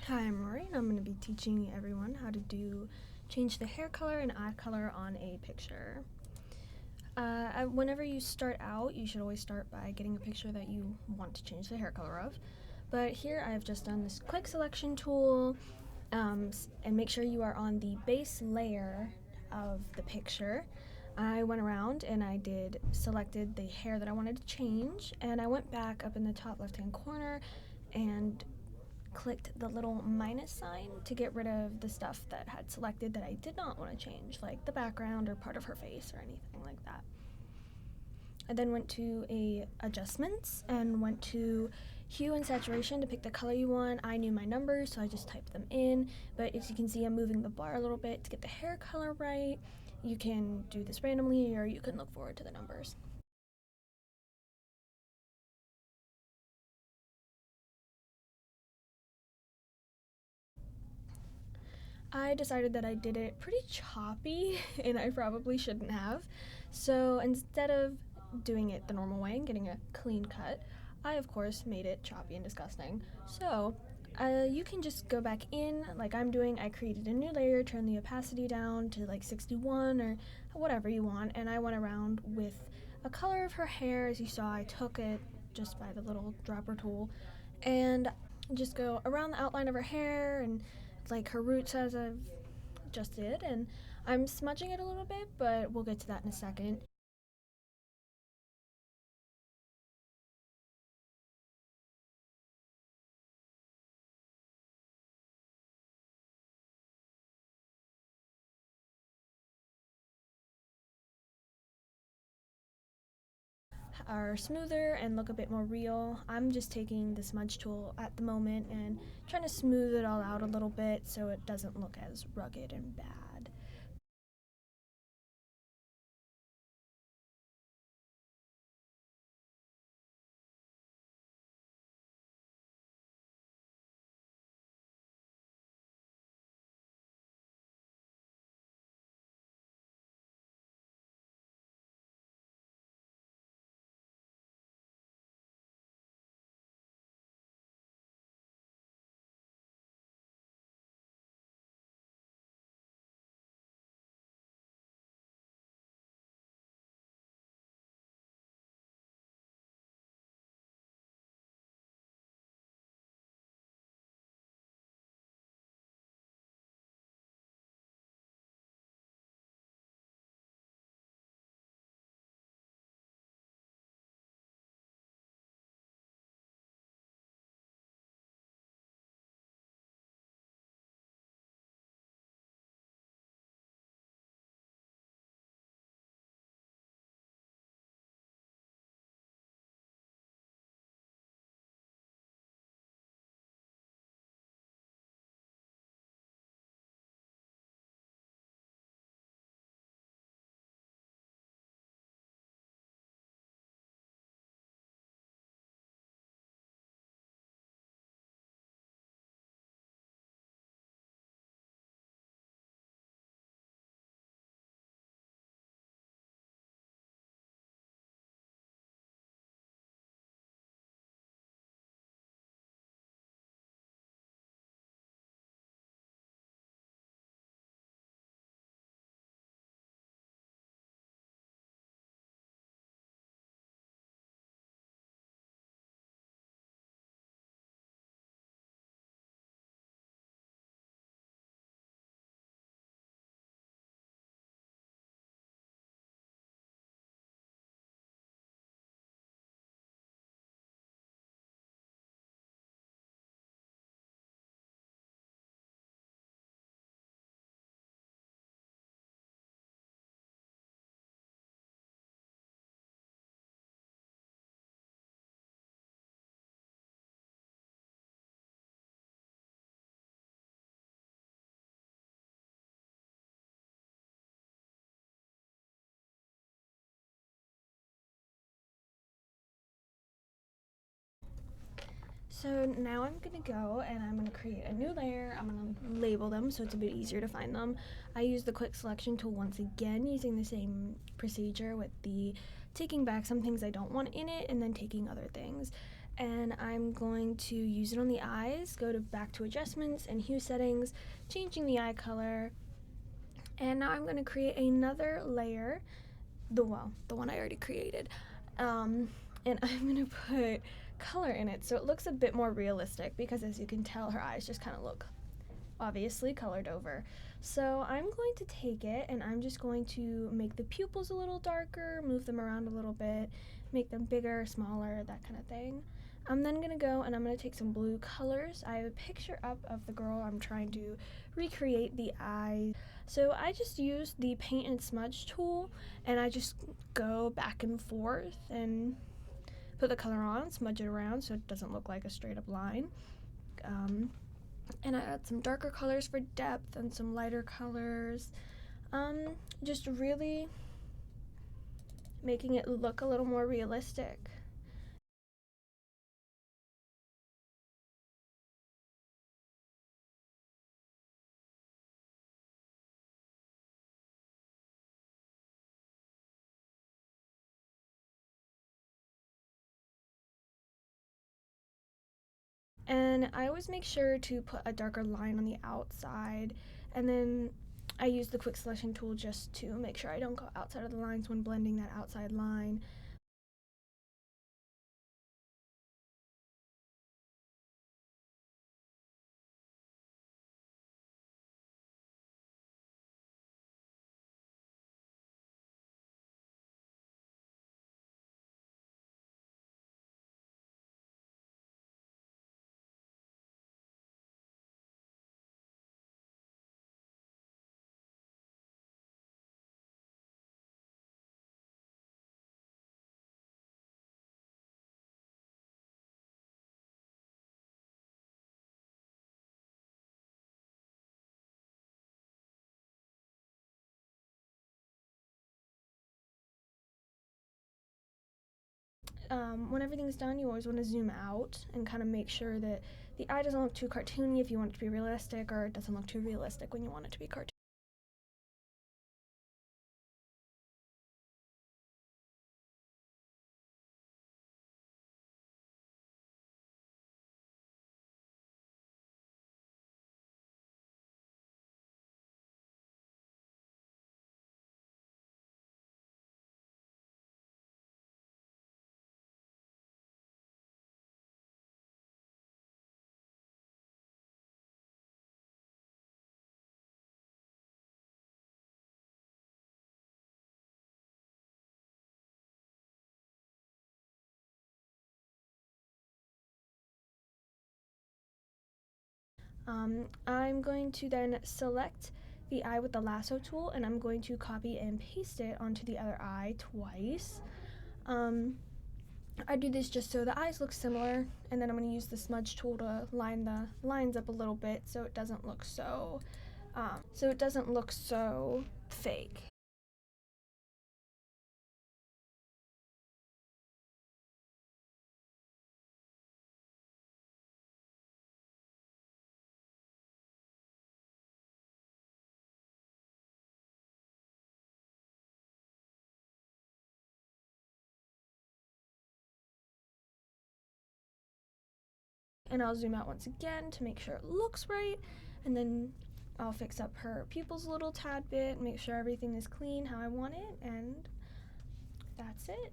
Hi, I'm Rory, and I'm going to be teaching everyone how to change the hair color and eye color on a picture. Whenever you start out, you should always start by getting a picture that you want to change the hair color of. But here I've just done this quick selection tool, and make sure you are on the base layer of the picture. I went around and selected the hair that I wanted to change, and I went back up in the top left hand corner and clicked the little minus sign to get rid of the stuff that had selected that I did not want to change, like the background or part of her face or anything like that. I then went to adjustments and went to hue and saturation to pick the color you want. I knew my numbers, so I just typed them in, but as you can see, I'm moving the bar a little bit to get the hair color right. You can do this randomly, or you can look forward to the numbers. I decided that I did it pretty choppy, and I probably shouldn't have. So instead of doing it the normal way and getting a clean cut, I of course made it choppy and disgusting. So you can just go back in like I'm doing. I created a new layer, turned the opacity down to like 61 or whatever you want, and I went around with a color of her hair. As you saw, I took it just by the little dropper tool and just go around the outline of her hair and like her roots as I've just did, and I'm smudging it a little bit, but we'll get to that in a second. Are smoother and look a bit more real. I'm just taking the smudge tool at the moment and trying to smooth it all out a little bit so it doesn't look as rugged and bad. So now I'm gonna go and I'm gonna create a new layer. I'm gonna label them so it's a bit easier to find them. I use the quick selection tool once again, using the same procedure with the taking back some things I don't want in it and then taking other things. and I'm going to use it on the eyes, go back to adjustments and hue settings, changing the eye color, and now I'm going to create another layer, the one I already created, and I'm going to put color in it so it looks a bit more realistic, because as you can tell, her eyes just kind of look obviously colored over. So I'm going to take it and I'm just going to make the pupils a little darker, move them around a little bit, make them bigger, smaller, that kind of thing. I'm then going to go and I'm going to take some blue colors. I have a picture up of the girl I'm trying to recreate the eyes. So I just use the paint and smudge tool and I just go back and forth and put the color on, smudge it around so it doesn't look like a straight up line. And I add some darker colors for depth and some lighter colors. Just really making it look a little more realistic. And I always make sure to put a darker line on the outside, and then I use the quick selection tool just to make sure I don't go outside of the lines when blending that outside line. When everything's done, you always want to zoom out and kind of make sure that the eye doesn't look too cartoony if you want it to be realistic, or it doesn't look too realistic when you want it to be cartoony. I'm going to then select the eye with the lasso tool and I'm going to copy and paste it onto the other eye twice. I do this just so the eyes look similar, and then I'm going to use the smudge tool to line the lines up a little bit so it doesn't look so fake. And I'll zoom out once again to make sure it looks right, and then I'll fix up her pupils a little tad bit, make sure everything is clean how I want it, and that's it.